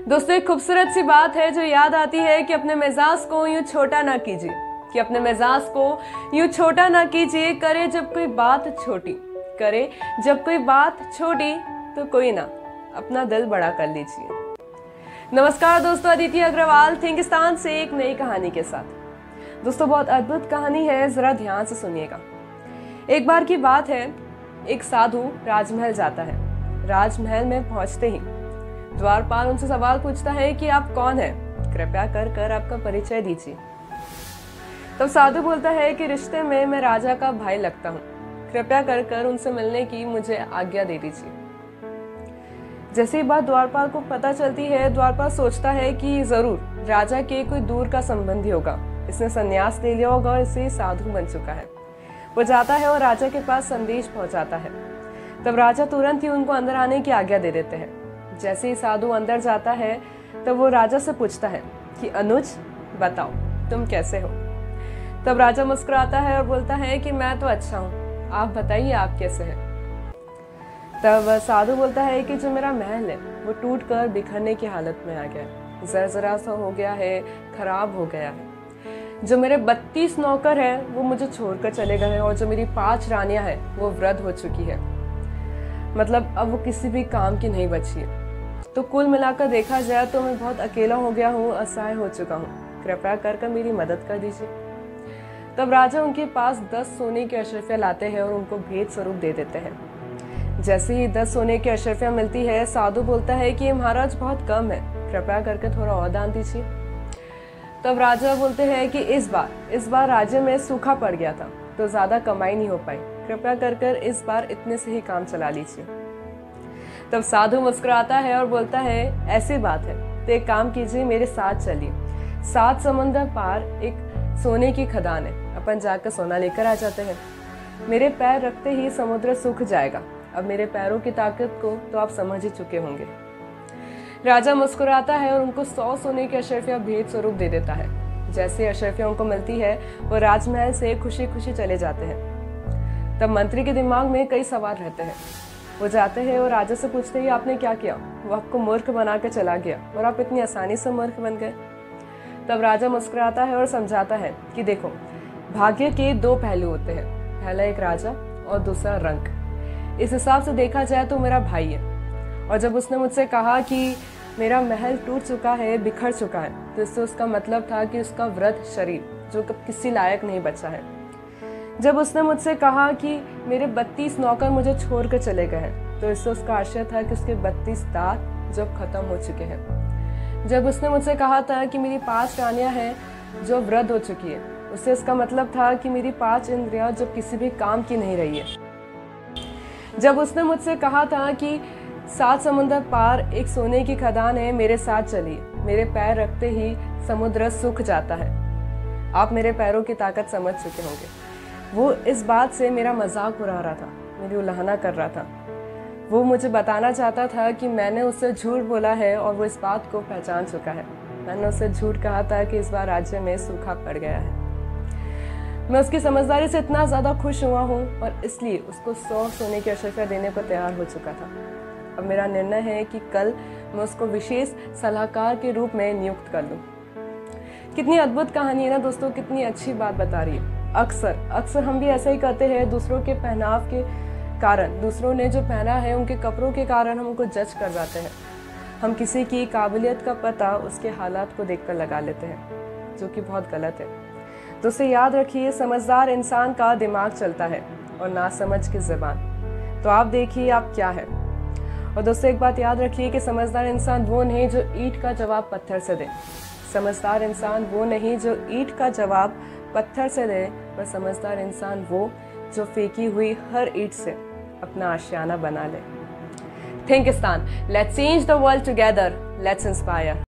दोस्तों, एक खूबसूरत सी बात है जो याद आती है कि अपने मिजाज को यूं छोटा ना कीजिए, कि अपने मिजाज को यूं छोटा ना कीजिए। करे जब कोई बात छोटी, करे जब कोई बात छोटी तो कोई ना अपना दिल बड़ा कर लीजिए। नमस्कार दोस्तों, अदिति अग्रवाल थिंकिस्तान से एक नई कहानी के साथ। दोस्तों, बहुत अद्भुत कहानी है, जरा ध्यान से सुनिएगा। एक बार की बात है, एक साधु राजमहल जाता है। राजमहल में पहुंचते ही द्वारपाल उनसे सवाल पूछता है कि आप कौन हैं? कृपया कर आपका परिचय दीजिए। तब साधु बोलता है कि रिश्ते में मैं राजा का भाई लगता हूँ, कृपया कर उनसे मिलने की मुझे आज्ञा दे दीजिए। जैसे ही बात द्वारपाल को पता चलती है, द्वारपाल सोचता है कि जरूर राजा के कोई दूर का संबंधी होगा, इसने संन्यास ले लिया होगा और इसे साधु बन चुका है। वो जाता है और राजा के पास संदेश पहुंचाता है। तब राजा तुरंत ही उनको अंदर आने की आज्ञा दे देते हैं। जैसे ही साधु अंदर जाता है तब वो राजा से पूछता है कि अनुज बताओ तुम कैसे हो। तब राजा मुस्कुराता है और बोलता है कि मैं तो अच्छा हूँ, आप बताइए आप कैसे हैं। तब साधु बोलता है कि जो मेरा महल है वो टूटकर बिखरने की हालत में आ गया है, जर्जरा सा हो गया है, खराब हो गया है। जो मेरे 32 नौकर हैं वो मुझे छोड़कर चले गए हैं और जो मेरी 5 रानियां हैं वो वृद्ध हो चुकी है, मतलब अब वो किसी भी काम की नहीं बची है। तो कुल मिलाकर देखा जाए तो मैं बहुत अकेला हो गया हूँ, असहाय हो चुका हूँ, कृपया कर मेरी मदद कर दीजिए। तब राजा उनके पास 10 सोने की अशरफियाँ लाते हैं और उनको भेंट स्वरूप दे देते हैं। जैसे ही 10 सोने की अशरफियाँ मिलती है, साधु बोलता है कि महाराज बहुत कम है, कृपया करके थोड़ा और दान दीजिए। तब राजा बोलते हैं कि इस बार राज्य में सूखा पड़ गया था तो ज्यादा कमाई नहीं हो पाई, कृपया कर इस बार इतने से ही काम चला लीजिए। तब साधु मुस्कुराता है और बोलता है ऐसी बात है तो एक काम कीजिए, मेरे साथ चलिए। 7 समुंदर पार एक सोने की खदान है, अपन जाकर सोना लेकर आ जाते हैं। मेरे पैर रखते ही समुद्र सूख जाएगा। अब मेरे पैरों की ताकत को तो आप समझ ही चुके होंगे। राजा मुस्कुराता है और उनको 100 सोने की अशरफियाँ भेंट स्वरूप दे देता है। जैसे अशरफियाँ उनको मिलती है वो राजमहल से खुशी खुशी चले जाते हैं। तब मंत्री के दिमाग में कई सवाल रहते हैं। वो जाते हैं और राजा से पूछते हैं आपने क्या किया? वो आपको मूर्ख बना के चला गया और आप इतनी आसानी से मूर्ख बन गए। तब राजा मुस्कुराता है और समझाता है कि देखो, भाग्य के 2 पहलू होते हैं, पहला एक राजा और दूसरा रंक। इस हिसाब से देखा जाए तो मेरा भाई है, और जब उसने मुझसे कहा कि मेरा महल टूट चुका है, बिखर चुका है, तो इससे उसका मतलब था कि उसका वृद्ध शरीर जो किसी लायक नहीं बचा है। जब उसने मुझसे कहा कि मेरे 32 नौकर मुझे छोड़कर चले गए हैं, तो इससे उसका आशय था कि उसके 32 दांत जब खत्म हो चुके हैं। जब उसने मुझसे कहा था कि मेरी 5 रानियां हैं जो वृद्ध हो चुकी है, उससे इसका मतलब था कि मेरी 5 इंद्रियां जब किसी भी काम की नहीं रही है। जब उसने मुझसे कहा था कि 7 समुंदर पार एक सोने की खदान है, मेरे साथ चलिए, मेरे पैर रखते ही समुद्र सूख जाता है, आप मेरे पैरों की ताकत समझ चुके होंगे। वो इस बात से मेरा मजाक उड़ा रहा था, मेरी उल्हाना कर रहा था। वो मुझे बताना चाहता था कि मैंने उससे झूठ बोला है और वो इस बात को पहचान चुका है। मैंने उससे झूठ कहा था कि इस बार राज्य में सूखा पड़ गया है। मैं उसकी समझदारी से इतना ज़्यादा खुश हुआ हूँ और इसलिए उसको 100 सोने की अशरफियाँ देने को तैयार हो चुका था। अब मेरा निर्णय है कि कल मैं उसको विशेष सलाहकार के रूप में नियुक्त कर लूँ। कितनी अद्भुत कहानी है ना दोस्तों, कितनी अच्छी बात बता रही है। अक्सर हम भी ऐसा ही करते हैं, दूसरों के पहनाव के कारण, दूसरों ने जो पहना है उनके कपड़ों के कारण हम उनको जज कर जाते हैं। हम किसी की काबिलियत का पता उसके हालात को देखकर लगा लेते हैं, जो कि बहुत गलत है। तो उसे याद रखिए, समझदार इंसान का दिमाग चलता है और नासमझ की ज़बान। तो आप देखिए आप क्या है। और दोस्तों, एक बात याद रखिए कि समझदार इंसान वो नहीं जो ईंट का जवाब पत्थर से दे। समझदार इंसान वो नहीं जो ईंट का जवाब पत्थर से दे, पर समझदार इंसान वो जो फेंकी हुई हर ईंट से अपना आशियाना बना ले। Thinkistan, let's change the world together, let's inspire.